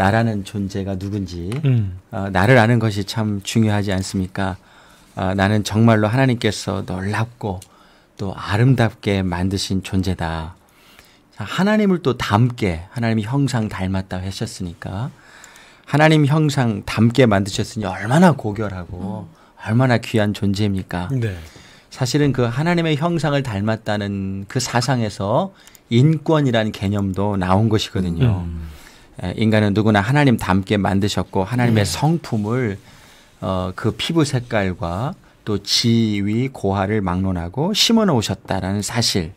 나라는 존재가 누군지 나를 아는 것이 참 중요하지 않습니까? 나는 정말로 하나님께서 놀랍고 또 아름답게 만드신 존재다. 하나님을 또 닮게 하나님이 형상 닮았다 하셨으니까 하나님 형상 닮게 만드셨으니 얼마나 고결하고 얼마나 귀한 존재입니까? 네. 사실은 그 하나님의 형상을 닮았다는 그 사상에서 인권이라는 개념도 나온 것이거든요. 인간은 누구나 하나님 닮게 만드셨고 하나님의 성품을 그 피부 색깔과 또 지위, 고하를 막론하고 심어 놓으셨다라는 사실.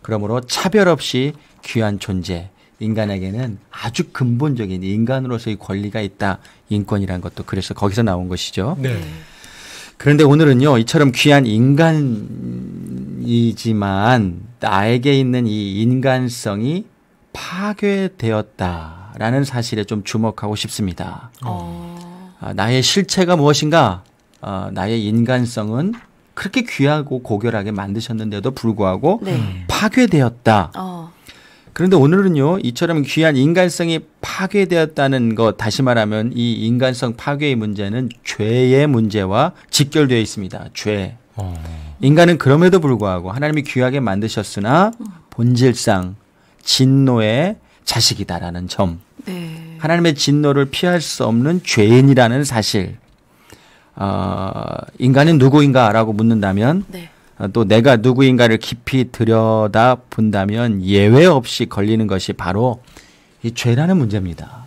그러므로 차별 없이 귀한 존재, 인간에게는 아주 근본적인 인간으로서의 권리가 있다. 인권이라는 것도 그래서 거기서 나온 것이죠. 네. 그런데 오늘은요, 이처럼 귀한 인간이지만 나에게 있는 이 인간성이 파괴되었다라는 사실에 좀 주목하고 싶습니다. 나의 실체가 무엇인가? 나의 인간성은 그렇게 귀하고 고결하게 만드셨는데도 불구하고 파괴되었다. 그런데 오늘은요, 이처럼 귀한 인간성이 파괴되었다는 것, 다시 말하면 이 인간성 파괴의 문제는 죄의 문제와 직결되어 있습니다. 죄. 인간은 그럼에도 불구하고 하나님이 귀하게 만드셨으나 본질상 진노의 자식이다라는 점. 네. 하나님의 진노를 피할 수 없는 죄인이라는 사실. 인간은 누구인가라고 묻는다면 또 내가 누구인가를 깊이 들여다 본다면 예외 없이 걸리는 것이 바로 이 죄라는 문제입니다.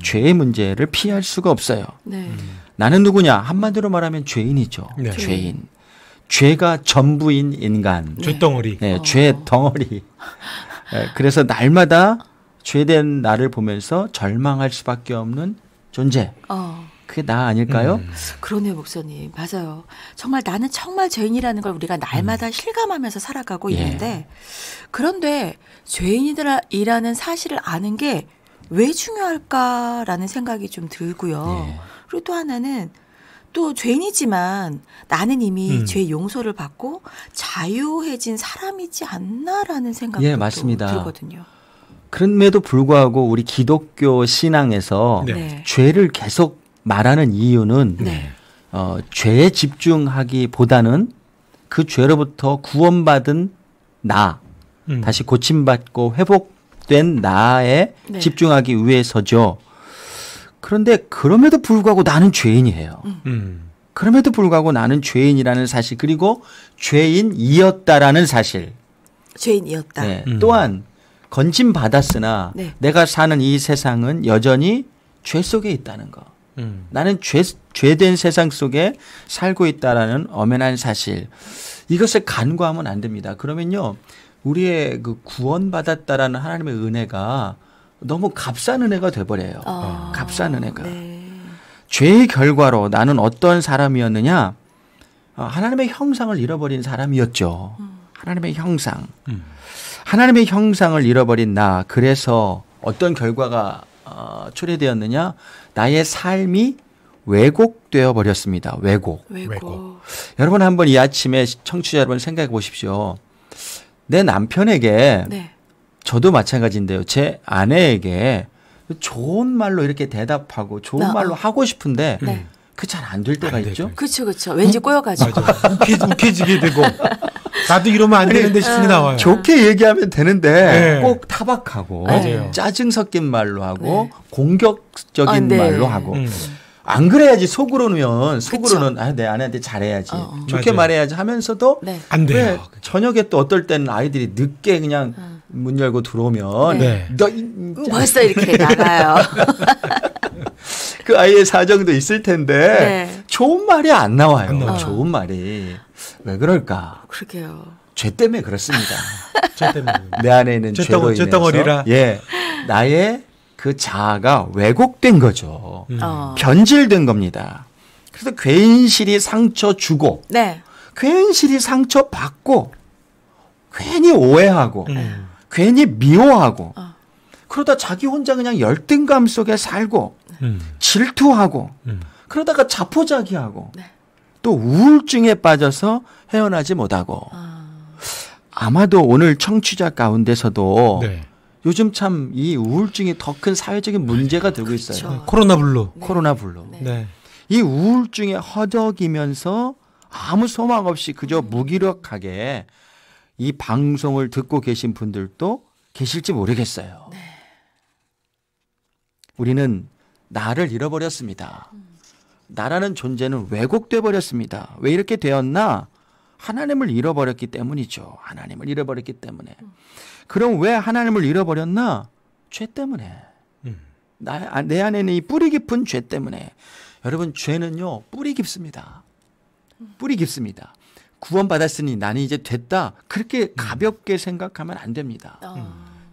죄의 문제를 피할 수가 없어요. 나는 누구냐? 한마디로 말하면 죄인이죠. 네. 죄인. 죄가 전부인 인간. 죄덩어리. 네, 죄덩어리. 그래서 날마다 죄된 나를 보면서 절망할 수밖에 없는 존재. 그게 나 아닐까요? 그러네요, 목사님. 맞아요. 정말 나는 정말 죄인이라는 걸 우리가 날마다 실감하면서 살아가고 있는데 그런데 죄인이라는 사실을 아는 게 왜 중요할까라는 생각이 좀 들고요. 그리고 또 하나는 또 죄인이지만 나는 이미 죄 용서를 받고 자유해진 사람이지 않나라는 생각도 맞습니다. 들거든요. 그럼에도 불구하고 우리 기독교 신앙에서 죄를 계속 말하는 이유는 죄에 집중하기보다는 그 죄로부터 구원받은 나, 다시 고침받고 회복된 나에 집중하기 위해서죠. 그런데 그럼에도 불구하고 나는 죄인이에요. 그럼에도 불구하고 나는 죄인이라는 사실, 그리고 죄인이었다라는 사실. 죄인이었다. 또한 건짐받았으나 내가 사는 이 세상은 여전히 죄 속에 있다는 거. 나는 죄된 세상 속에 살고 있다라는 엄연한 사실. 이것을 간과하면 안 됩니다. 그러면요, 우리의 그 구원받았다라는 하나님의 은혜가 너무 값싼 은혜가 돼버려요. 값싼 은혜가. 죄의 결과로 나는 어떤 사람이었느냐? 하나님의 형상을 잃어버린 사람이었죠. 하나님의 형상. 하나님의 형상을 잃어버린 나. 그래서 어떤 결과가 초래되었느냐? 나의 삶이 왜곡되어 버렸습니다. 왜곡. 여러분 한번 이 아침에 청취자 여러분 생각해 보십시오. 내 남편에게 저도 마찬가지인데요. 제 아내에게 좋은 말로 이렇게 대답하고 좋은 말로 하고 싶은데 그 잘 안 될 때가 있죠. 그렇죠. 왠지 꼬여가지고. 웃기지게 되고 나도 이러면 안 되는데 싶은 게 나와요. 좋게 얘기하면 되는데 꼭 타박하고 짜증 섞인 말로 하고 공격적인 말로 하고 안 그래야지 속으로는 내 아내한테 잘해야지 좋게 말해야지 하면서도 안 돼요. 저녁에 또 어떨 때는 아이들이 늦게 그냥 문 열고 들어오면 너 벌써 이렇게 나가요. 그 아이의 사정도 있을 텐데 좋은 말이 안 나와요. 좋은 말이 왜 그럴까? 그러게요. 죄 때문에 그렇습니다. 죄 때문에. 내 안에 있는 죄로 인해서 죄덩어리라. 나의 그 자아가 왜곡된 거죠. 변질된 겁니다. 그래서 괜시리 상처 주고 괜시리 상처 받고 괜히 오해하고 괜히 미워하고 그러다 자기 혼자 그냥 열등감 속에 살고 질투하고 그러다가 자포자기하고 또 우울증에 빠져서 헤어나지 못하고 아마도 오늘 청취자 가운데서도 요즘 참 이 우울증이 더 큰 사회적인 문제가 되고 있어요. 그렇죠. 코로나 블루. 네. 코로나 블루. 네. 네. 이 우울증에 허덕이면서 아무 소망 없이 그저 무기력하게 이 방송을 듣고 계신 분들도 계실지 모르겠어요. 네. 우리는 나를 잃어버렸습니다. 나라는 존재는 왜곡돼 버렸습니다. 왜 이렇게 되었나? 하나님을 잃어버렸기 때문이죠. 하나님을 잃어버렸기 때문에. 그럼 왜 하나님을 잃어버렸나? 죄 때문에. 내 안에는 이 뿌리 깊은 죄 때문에. 여러분, 죄는요 뿌리 깊습니다. 뿌리 깊습니다. 구원받았으니 나는 이제 됐다. 그렇게 가볍게 생각하면 안 됩니다.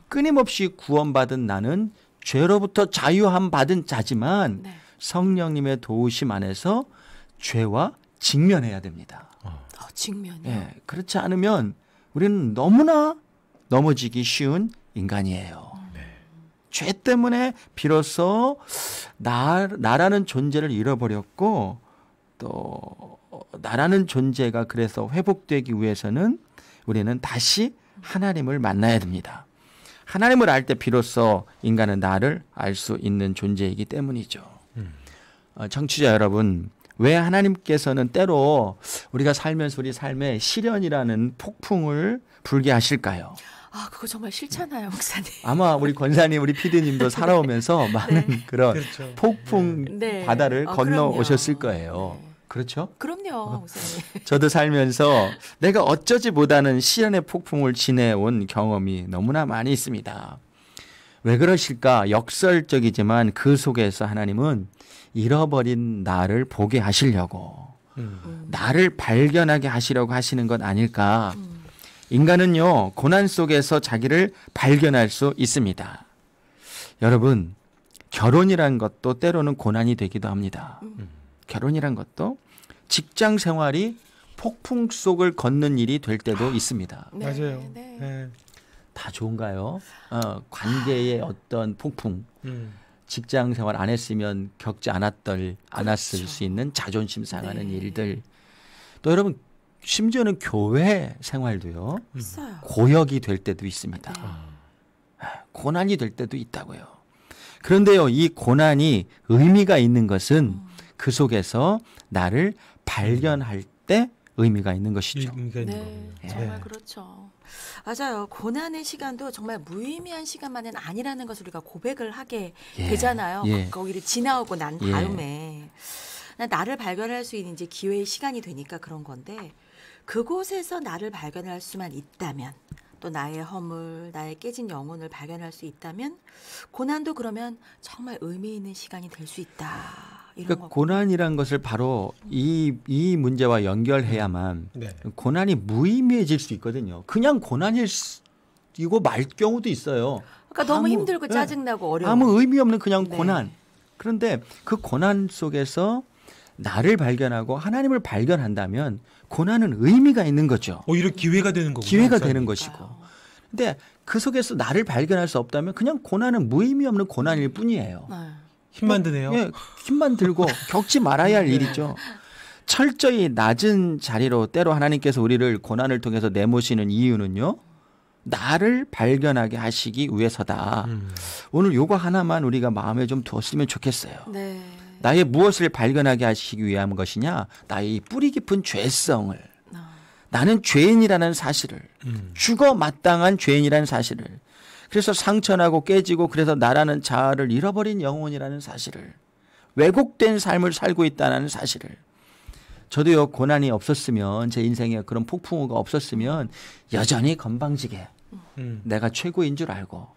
끊임없이 구원받은 나는 죄로부터 자유함 받은 자지만 네. 성령님의 도우심 안에서 죄와 직면해야 됩니다. 직면이요? 예, 그렇지 않으면 우리는 너무나 넘어지기 쉬운 인간이에요. 죄 때문에 비로소 나라는 존재를 잃어버렸고 또 나라는 존재가 그래서 회복되기 위해서는 우리는 다시 하나님을 만나야 됩니다. 하나님을 알 때 비로소 인간은 나를 알 수 있는 존재이기 때문이죠. 청취자 여러분, 왜 하나님께서는 때로 우리가 살면서 우리 삶에 시련이라는 폭풍을 불게 하실까요? 아, 그거 정말 싫잖아요, 목사님. 아마 우리 권사님, 우리 PD님도 살아오면서 많은 그런 그렇죠. 폭풍 네. 바다를 건너오셨을 그럼요. 거예요. 네. 그렇죠? 그럼요, 목사님. 저도 살면서 내가 어쩌지 못하는 시련의 폭풍을 지내온 경험이 너무나 많이 있습니다. 왜 그러실까? 역설적이지만 그 속에서 하나님은 잃어버린 나를 보게 하시려고 나를 발견하게 하시려고 하시는 것 아닐까? 인간은요, 고난 속에서 자기를 발견할 수 있습니다. 여러분, 결혼이란 것도 때로는 고난이 되기도 합니다. 결혼이란 것도 직장 생활이 폭풍 속을 걷는 일이 될 때도 있습니다. 네, 맞아요. 네. 네. 다 좋은가요? 관계의 어떤 폭풍, 직장 생활 안 했으면 겪지 않았을 수 있는 자존심 상하는 네. 일들. 또 여러분, 심지어는 교회 생활도요. 있어요. 고역이 될 때도 있습니다. 네. 고난이 될 때도 있다고요. 그런데요, 이 고난이 의미가 있는 것은 그 속에서 나를 발견할 때 의미가 있는 것이죠. 의미가 있는 네, 거군요. 정말 네. 그렇죠. 맞아요. 고난의 시간도 정말 무의미한 시간만은 아니라는 것을 우리가 고백을 하게 예, 되잖아요. 예. 거기를 지나오고 난 예. 다음에 나를 발견할 수 있는 이제 기회의 시간이 되니까 그런 건데 그곳에서 나를 발견할 수만 있다면 또 나의 허물, 나의 깨진 영혼을 발견할 수 있다면 고난도 그러면 정말 의미 있는 시간이 될 수 있다. 이런 그러니까 거. 고난이란 것을 바로 이 문제와 연결해야만 네. 고난이 무의미해질 수 있거든요. 그냥 고난이고 말 경우도 있어요. 그러니까 너무 아무- 힘들고 네. 짜증나고 어려워. 아무 의미 없는 그냥 네. 고난. 그런데 그 고난 속에서 나를 발견하고 하나님을 발견한다면 고난은 의미가 있는 거죠. 오히려 기회가 되는 거군요. 기회가 목사님. 되는 것이고. 근데 그 속에서 나를 발견할 수 없다면 그냥 고난은 무의미 없는 고난일 뿐이에요. 네. 힘만 드네요. 예, 힘만 들고 겪지 말아야 할 일이죠. 철저히 낮은 자리로 때로 하나님께서 우리를 고난을 통해서 내모시는 이유는요. 나를 발견하게 하시기 위해서다. 오늘 요거 하나만 우리가 마음에 좀 두었으면 좋겠어요. 네. 나의 무엇을 발견하게 하시기 위한 것이냐? 나의 이 뿌리 깊은 죄성을. 나는 죄인이라는 사실을. 죽어 마땅한 죄인이라는 사실을. 그래서 상처나고 깨지고 그래서 나라는 자아를 잃어버린 영혼이라는 사실을. 왜곡된 삶을 살고 있다는 사실을. 저도요, 고난이 없었으면, 제 인생에 그런 폭풍우가 없었으면 여전히 건방지게 내가 최고인 줄 알고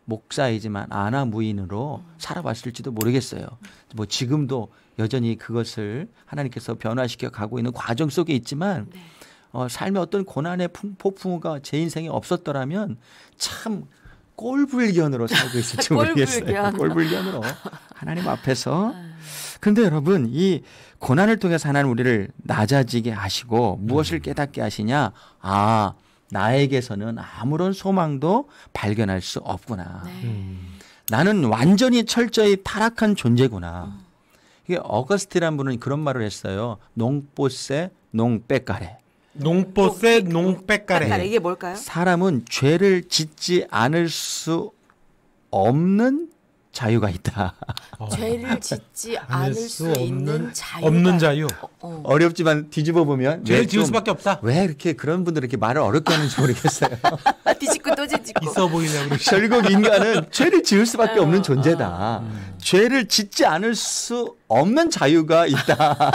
목사이지만 아나무인으로 살아왔을지도 모르겠어요. 뭐 지금도 여전히 그것을 하나님께서 변화시켜 가고 있는 과정 속에 있지만 삶의 어떤 고난의 폭풍우가 제 인생에 없었더라면 참 꼴불견으로 살고 있을지 모르겠어요. 꼴불견으로 하나님 앞에서. 그런데 여러분, 이 고난을 통해서 하나님 우리를 낮아지게 하시고 무엇을 깨닫게 하시냐? 아, 나에게서는 아무런 소망도 발견할 수 없구나. 네. 나는 완전히 철저히 타락한 존재구나. 이게 어거스티라는 분은 그런 말을 했어요. 농뽀세 농빼까레. 농뽀세 농빼까레. 이게 뭘까요? 사람은 죄를 짓지 않을 수 없는 자유가 있다. 죄를 짓지 않을 수 있는 자유. 없는 자유. 어렵지만 뒤집어 보면 죄를 지을 수밖에 없다. 왜 이렇게 그런 분들 이렇게 말을 어렵게 하는지 모르겠어요. 뒤집고 또 뒤집고. 있어 보이냐고. 결국 인간은 죄를 지을 수밖에 없는 존재다. 죄를 짓지 않을 수 없는 자유가 있다.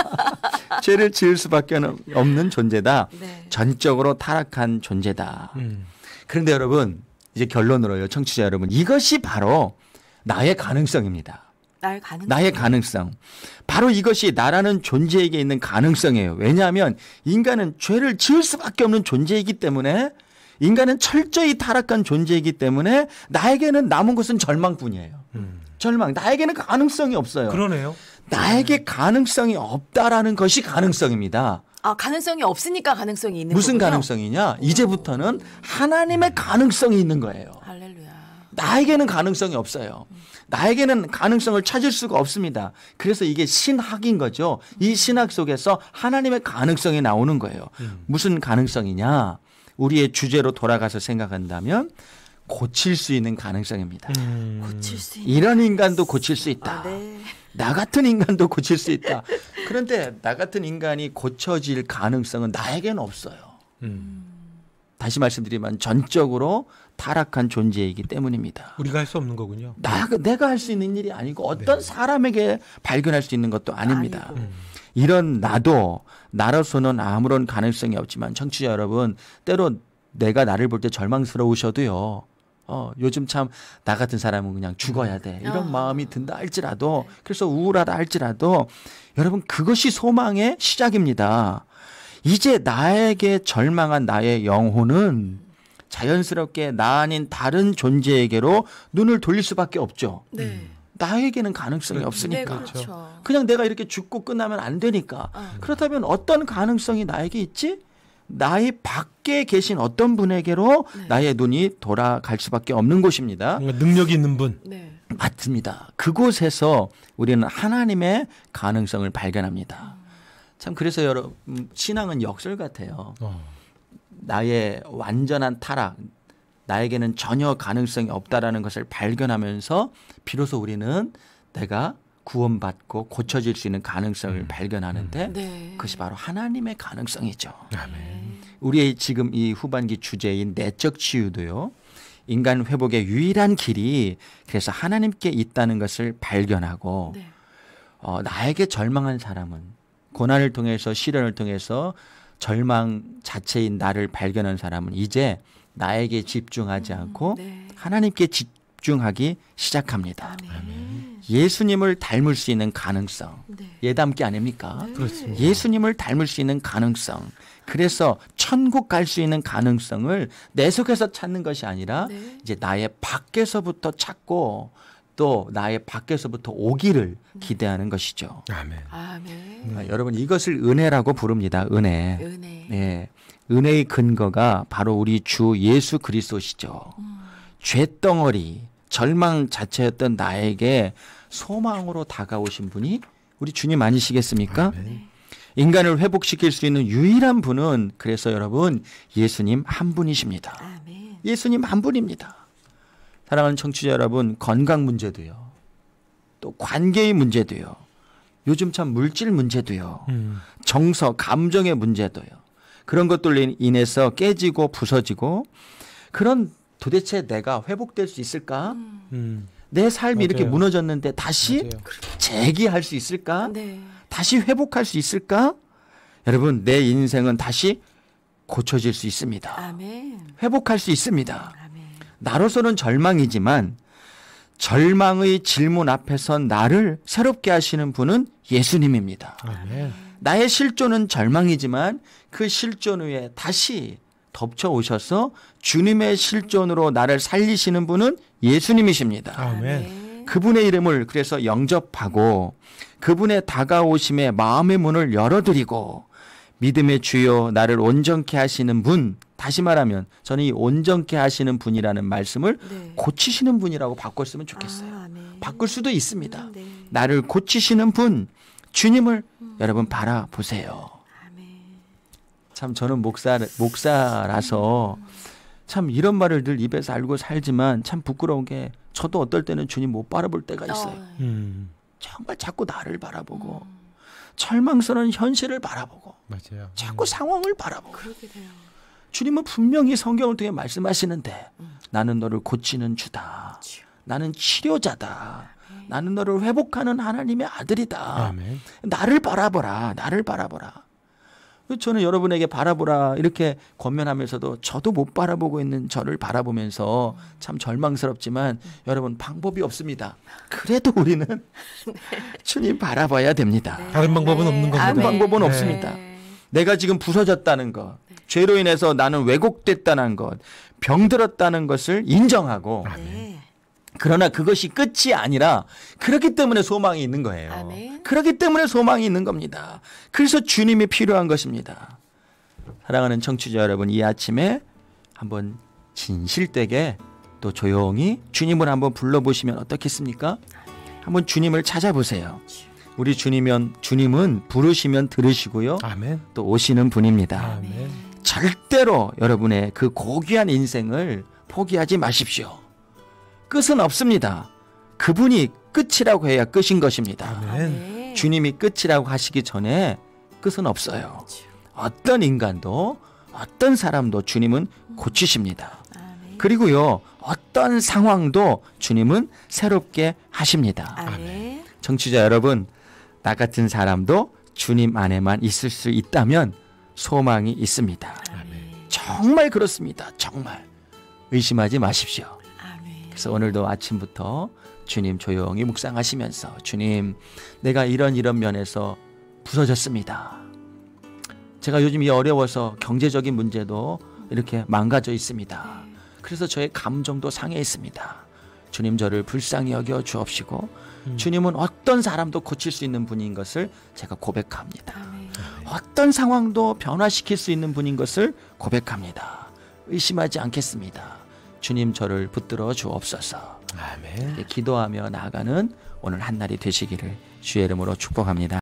죄를 지을 수밖에 없는 존재다. 네. 전적으로 타락한 존재다. 그런데 여러분 이제 결론으로요. 청취자 여러분. 이것이 바로 나의 가능성입니다. 나의 가능성. 바로 이것이 나라는 존재에게 있는 가능성이에요. 왜냐하면 인간은 죄를 지을 수밖에 없는 존재이기 때문에 인간은 철저히 타락한 존재이기 때문에 나에게는 남은 것은 절망뿐이에요. 절망. 나에게는 가능성이 없어요. 그러네요. 나에게 가능성이 없다라는 것이 가능성입니다. 가능성이 없으니까 가능성이 있는 무슨 거군요. 가능성이냐? 이제부터는 하나님의 가능성이 있는 거예요. 할렐루야. 나에게는 가능성이 없어요. 나에게는 가능성을 찾을 수가 없습니다. 그래서 이게 신학인 거죠. 이 신학 속에서 하나님의 가능성이 나오는 거예요. 무슨 가능성이냐? 우리의 주제로 돌아가서 생각한다면 고칠 수 있는 가능성입니다. 고칠 수 있는 이런 인간도 고칠 수 있다. 네. 나 같은 인간도 고칠 수 있다. 그런데 나 같은 인간이 고쳐질 가능성은 나에게는 없어요. 다시 말씀드리면 전적으로 타락한 존재이기 때문입니다. 우리가 할 수 없는 거군요. 내가 할 수 있는 일이 아니고 어떤 사람에게 발견할 수 있는 것도 아닙니다. 이런 나로서는 아무런 가능성이 없지만 청취자 여러분, 때로 내가 나를 볼 때 절망스러우셔도요. 요즘 참 나 같은 사람은 그냥 죽어야 돼. 이런 마음이 든다 할지라도, 그래서 우울하다 할지라도 여러분 그것이 소망의 시작입니다. 이제 나에게 절망한 나의 영혼은 자연스럽게 나 아닌 다른 존재에게로 눈을 돌릴 수밖에 없죠. 네. 나에게는 가능성이 없으니까. 네, 그렇죠. 그냥 내가 이렇게 죽고 끝나면 안 되니까. 그렇다면 어떤 가능성이 나에게 있지? 나의 밖에 계신 어떤 분에게로 나의 눈이 돌아갈 수밖에 없는 곳입니다. 능력이 있는 분. 네. 맞습니다. 그곳에서 우리는 하나님의 가능성을 발견합니다. 참 그래서 여러분 신앙은 역설 같아요. 나의 완전한 타락, 나에게는 전혀 가능성이 없다라는 것을 발견하면서 비로소 우리는 내가 구원받고 고쳐질 수 있는 가능성을 발견하는데 네. 그것이 바로 하나님의 가능성이죠. 아멘. 우리의 지금 이 후반기 주제인 내적 치유도요. 인간 회복의 유일한 길이 그래서 하나님께 있다는 것을 발견하고 네. 나에게 절망한 사람은 고난을 통해서 시련을 통해서 절망 자체인 나를 발견한 사람은 이제 나에게 집중하지 않고 네. 하나님께 집중하기 시작합니다. 아멘. 예수님을 닮을 수 있는 가능성. 네. 예담기 아닙니까? 네. 그렇습니다. 예수님을 닮을 수 있는 가능성. 그래서 천국 갈 수 있는 가능성을 내 속에서 찾는 것이 아니라 네. 이제 나의 밖에서부터 찾고 또 나의 밖에서부터 오기를 기대하는 것이죠. 아멘. 아멘. 여러분 이것을 은혜라고 부릅니다. 은혜. 은혜. 네. 은혜의 근거가 바로 우리 주 예수 그리스도시죠. 죄덩어리, 절망 자체였던 나에게 소망으로 다가오신 분이 우리 주님 아니시겠습니까? 아멘. 인간을 회복시킬 수 있는 유일한 분은 그래서 여러분 예수님 한 분이십니다. 아멘. 예수님 한 분입니다. 사랑하는 청취자 여러분, 건강 문제도요. 또 관계의 문제도요. 요즘 참 물질 문제도요. 정서, 감정의 문제도요. 그런 것들로 인해서 깨지고 부서지고 그런 도대체 내가 회복될 수 있을까? 내 삶이 맞아요. 이렇게 무너졌는데 다시 맞아요. 재기할 수 있을까? 네. 다시 회복할 수 있을까? 여러분, 내 인생은 다시 고쳐질 수 있습니다. 아멘. 회복할 수 있습니다. 아멘. 나로서는 절망이지만 절망의 질문 앞에서 나를 새롭게 하시는 분은 예수님입니다. 아멘. 나의 실존은 절망이지만 그 실존 위에 다시 덮쳐오셔서 주님의 실존으로 나를 살리시는 분은 예수님이십니다. 아멘. 그분의 이름을 그래서 영접하고 그분의 다가오심에 마음의 문을 열어드리고 믿음의 주요 나를 온전케 하시는 분, 다시 말하면 저는 이 온전케 하시는 분이라는 말씀을 네. 고치시는 분이라고 바꿨으면 좋겠어요. 아멘. 바꿀 수도 있습니다. 네. 나를 고치시는 분, 주님을 여러분 바라보세요. 아멘. 참 저는 목사라서 참 이런 말을 늘 입에서 알고 살지만 참 부끄러운 게 저도 어떨 때는 주님 못 바라볼 때가 있어요. 정말 자꾸 나를 바라보고 절망스러운 현실을 바라보고 맞아요. 자꾸 상황을 바라보고. 그러게 돼요. 주님은 분명히 성경을 통해 말씀하시는데 나는 너를 고치는 주다. 나는 치료자다. 나는 너를 회복하는 하나님의 아들이다. 아멘. 나를 바라보라. 나를 바라보라. 저는 여러분에게 바라보라 이렇게 권면하면서도 저도 못 바라보고 있는 저를 바라보면서 참 절망스럽지만 여러분 방법이 없습니다. 그래도 우리는 주님 바라봐야 됩니다. 다른 방법은 없는 겁니다. 다른 방법은 없습니다. 내가 지금 부서졌다는 것, 죄로 인해서 나는 왜곡됐다는 것, 병들었다는 것을 인정하고 그러나 그것이 끝이 아니라 그렇기 때문에 소망이 있는 거예요. 아멘. 그렇기 때문에 소망이 있는 겁니다. 그래서 주님이 필요한 것입니다. 사랑하는 청취자 여러분, 이 아침에 한번 진실되게 또 조용히 주님을 한번 불러보시면 어떻겠습니까? 한번 주님을 찾아보세요. 우리 주님은 부르시면 들으시고요. 아멘. 또 오시는 분입니다. 아멘. 절대로 여러분의 그 고귀한 인생을 포기하지 마십시오. 끝은 없습니다. 그분이 끝이라고 해야 끝인 것입니다. 아멘. 주님이 끝이라고 하시기 전에 끝은 없어요. 어떤 인간도 어떤 사람도 주님은 고치십니다. 그리고요 어떤 상황도 주님은 새롭게 하십니다. 아멘. 청취자 여러분, 나 같은 사람도 주님 안에만 있을 수 있다면 소망이 있습니다. 아멘. 정말 그렇습니다. 정말 의심하지 마십시오. 아멘. 그래서 오늘도 아침부터 주님 조용히 묵상하시면서 주님, 내가 이런 면에서 부서졌습니다. 제가 요즘 어려워서 경제적인 문제도 이렇게 망가져 있습니다. 그래서 저의 감정도 상해 있습니다. 주님, 저를 불쌍히 여겨 주옵시고 주님은 어떤 사람도 고칠 수 있는 분인 것을 제가 고백합니다. 아멘. 어떤 상황도 변화시킬 수 있는 분인 것을 고백합니다. 의심하지 않겠습니다. 주님, 저를 붙들어 주옵소서. 아멘. 기도하며 나아가는 오늘 한날이 되시기를 주의 이름으로 축복합니다.